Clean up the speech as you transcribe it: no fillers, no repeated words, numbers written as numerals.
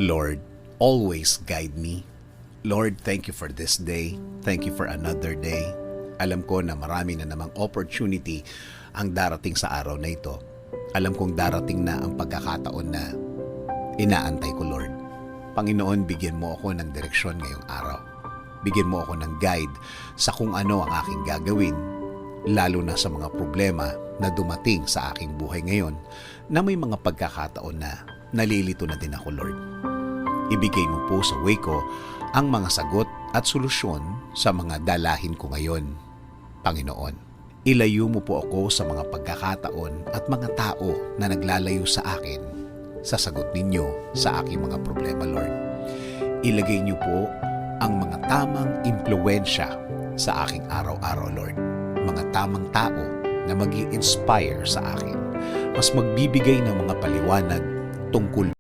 Lord, always guide me. Lord, thank you for this day. Thank you for another day. Alam ko na marami na namang opportunity ang darating sa araw na ito. Alam kong darating na ang pagkakataon na inaantay ko, Lord. Panginoon, bigyan mo ako ng direksyon ngayong araw. Bigyan mo ako ng guide sa kung ano ang aking gagawin, lalo na sa mga problema na dumating sa aking buhay ngayon na may mga pagkakataon na nalilito na din ako, Lord. Ibigay mo po sa way ko ang mga sagot at solusyon sa mga dalahin ko ngayon. Panginoon, ilayo mo po ako sa mga pagkakataon at mga tao na naglalayo sa akin sa sagot ninyo sa aking mga problema, Lord. Ilagay niyo po ang mga tamang impluwensya sa aking araw-araw, Lord. Mga tamang tao na mag-i-inspire sa akin. Mas magbibigay ng mga paliwanag tungkol